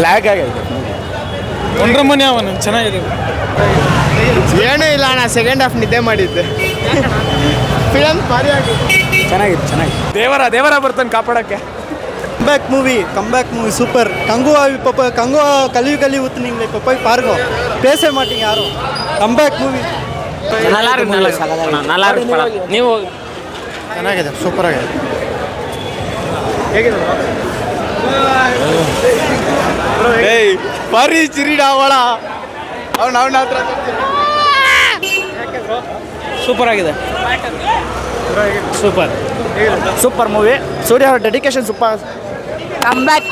Lag ಆಗೈತೆ. ಒಂಡ್ರಮನೆ ಅವನು ಚೆನ್ನಾಗಿದೆ. ಏನೂ ಇಲ್ಲ ಅಣ್ಣ, ಸೆಕೆಂಡ್ ಹಾಫ್ ನಿದ್ದೆ ಮಾಡಿದ್ದೆ. ಫಿಲಮ್ ಭಾರಿ ಆಗಿದೆ, ಚೆನ್ನಾಗಿದೆ. ದೇವರ ಬರ್ತಾನೆ ಕಾಪಾಡೋಕ್ಕೆ. Comeback movie super. கங்குவா கழுவி ஊத்து நீங்களே இப்போ போய் பாருங்க, பேச மாட்டீங்க யாரும். கம்பேக் மூவி நல்லா இருக்கு ಪಡ. ನೀವು ಚೆನ್ನಾಗಿದೆ, ಸೂಪರ್ ಆಗಿದೆ. ಹೇಗಿದೆ ಭಾರಿ ಚಿರಿಡ ಅವಳ ಅವನ ಹತ್ರ ಸೂಪರ್ ಆಗಿದೆ. Super movie. ಸೂರ್ಯ ಅವ್ರ dedication super.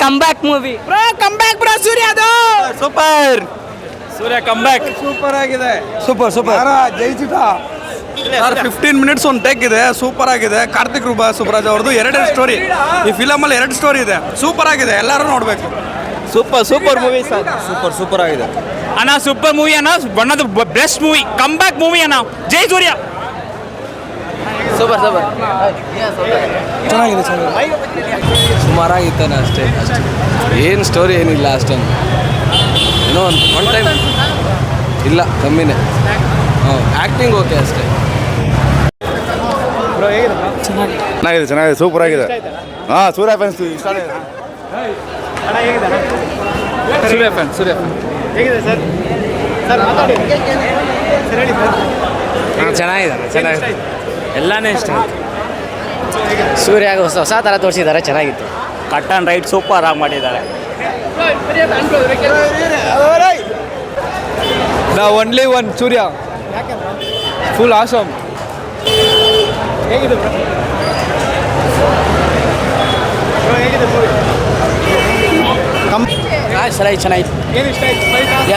Comeback movie bro Surya ಅದು ಸೂಪರ್. ಸೂರ್ಯ ಕಂಬ್ಯಾಕ್ ಸೂಪರ್ ಆಗಿದೆ. ಸೂಪರ್ ಜಯಿಸಿಟ ಸರ್ 15 ಮಿನಿಟ್ಸ್ ಒಂದು ಟೇಕ್ ಇದೆ, ಸೂಪರ್ ಆಗಿದೆ. ಕಾರ್ತಿಕ್ ಸುಬ್ರಾಜ್ ಅವ್ರದ್ದು 2 ಸ್ಟೋರಿ. ಈ ಫಿಲಮಲ್ಲಿ 2 ಸ್ಟೋರಿ ಇದೆ, ಸೂಪರ್ ಆಗಿದೆ, ಎಲ್ಲರೂ ನೋಡಬೇಕು. Super movie sir. ಸೂಪರ್ ಆಗಿದೆ ಅಣ್ಣ. ಸೂಪರ್ ಮೂವಿ ಅಣ್ಣ, one of the best movie, comeback movie ಅಣ್ಣ. ಜೈ ಸೂರ್ಯ. ಸೂಪರ್ ಚೆನ್ನಾಗಿದೆ. ಸುಮಾರಾಗಿತ್ತಾನೆ ಅಷ್ಟೇ. ಏನು ಸ್ಟೋರಿ ಏನಿಲ್ಲ ಅಷ್ಟೊಂದು. ಏನೋ ಒನ್ ಟೈಮ್ ಇಲ್ಲ, ಕಮ್ಮಿನೇ. ಆ್ಯಕ್ಟಿಂಗ್ ಓಕೆ ಅಷ್ಟೇ. ಚೆನ್ನಾಗಿದೆ, ಸೂಪರ್ ಆಗಿದೆ. ಹಾಂ, ಸೂರ್ಯ ಫ್ಯಾನ್ಸ್ ಇಷ್ಟ ಆಗಿದೆ. ಸೂರ್ಯ ಹೇಗಿದೆ ಸರ್? ಮಾತಾಡಿ ಸರ್, ಹೇಳಿ ಸರ್. ಚೆನ್ನಾಗಿದೆ. ಎಲ್ಲಾನೇ ಇಷ್ಟ. ಸೂರ್ಯ ಹೊಸ ಥರ ತೋರಿಸಿದ್ದಾರೆ, ಚೆನ್ನಾಗಿತ್ತು. ಕಟ್ ಆ್ಯಂಡ್ ರೈಟ್ ಸೂಪರ್ ಆಗಿ ಮಾಡಿದ್ದಾರೆ. ಓನ್ಲಿ ಒನ್ ಸೂರ್ಯ, ಫುಲ್ ಆಸಮ್. ಹೇಗಿದೆ ಚೆನ್ನಾಗಿತ್ತು. ಏನು ಇಷ್ಟ ಆಯ್ತು?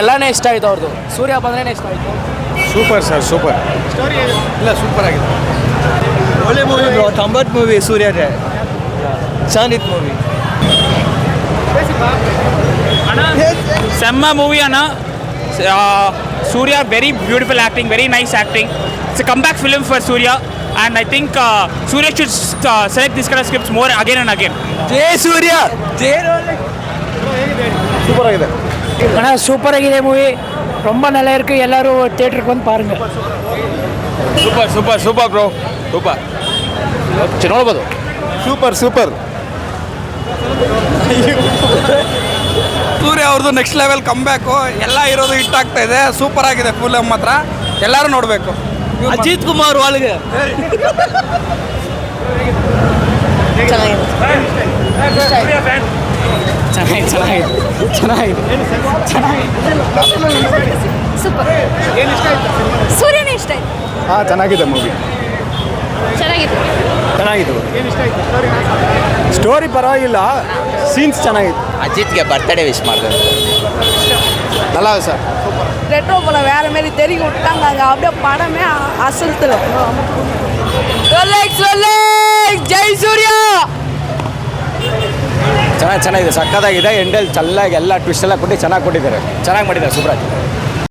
ಎಲ್ಲಾನೇ ಇಷ್ಟ ಆಯ್ತು ಅವ್ರದ್ದು. ಸೂರ್ಯ ಬಂದ್ರೇ ಇಷ್ಟ ಆಯ್ತು. ಸೂಪರ್ ಸ್ಟೋರಿ ಇಲ್ಲ, ಸೂಪರ್ ಆಗಿದೆ. ಒಳ್ಳೆ ಮೂವಿ ಬ್ರೋ. 90 ಮೂವಿ ಸೂರ್ಯ ಚೆನ್ನಾಗಿತ್ತು ಮೂವಿ. ಸೆಮ್ಮ ಮೂವಿ ಅಣ್ಣ. Surya very beautiful acting, very nice acting. It's a comeback film for Surya and I think Surya should select this kind of scripts more again and again. ಜೈ Surya. Super ಆಗಿದೆ அண்ணா super ஆಗಿದೆ movie. ரொம்ப நல்லா இருக்கு. எல்லாரும் தியேட்டருக்கு வந்து பாருங்க. Super bro, super. ನೋಡ್ಬೋದು. ಸೂಪರ್ ಸೂರ್ಯ ಅವ್ರದ್ದು ನೆಕ್ಸ್ಟ್ ಲೆವೆಲ್ ಕಂಬ್ಯಾಕು. ಎಲ್ಲ ಇರೋದು ಹಿಟ್ ಆಗ್ತಾ ಇದೆ, ಸೂಪರ್ ಆಗಿದೆ ಫಿಲಮ್ ಮಾತ್ರ, ಎಲ್ಲರೂ ನೋಡಬೇಕು. ಅಜಿತ್ ಕುಮಾರ್ ಒಳಗೆ ಸೂಪರ್. ಸೂರ್ಯನೇ ಇಷ್ಟ ಆಯ್ತು. ಹಾಂ, ಚೆನ್ನಾಗಿದೆ ಮೂವಿ. ಚೆನ್ನಾಗಿತ್ತು. ಸ್ಟೋರಿ ಪರವಾಗಿಲ್ಲ, ಸೀನ್ಸ್ ಚೆನ್ನಾಗಿತ್ತು. அஜித்க்கு பர்த்டே விஷ் ಮಾಡ್ತಾರೆ. நல்லா சார். ரெட்ரோ படம் வேற மாதிரி தெரிய விட்டாங்க, அப்படியே படமே அசல்த்துல. ಜೈ ಸೂರ್ಯ. ಚೆನ್ನಾಗಿದೆ, ಸಕ್ಕತ್ತಾಗಿದೆ. ಎಂಡಲ್ಲಿ ಚೆನ್ನಾಗಿ ಎಲ್ಲ ಟ್ವಿಸ್ಟ್ ಎಲ್ಲ ಕೊಟ್ಟು ಚೆನ್ನಾಗಿ ಕೊಟ್ಟಿದ್ದಾರೆ. ಚೆನ್ನಾಗಿ ಮಾಡಿದ್ದಾರೆ ಸುಬ್ರಾಜ್.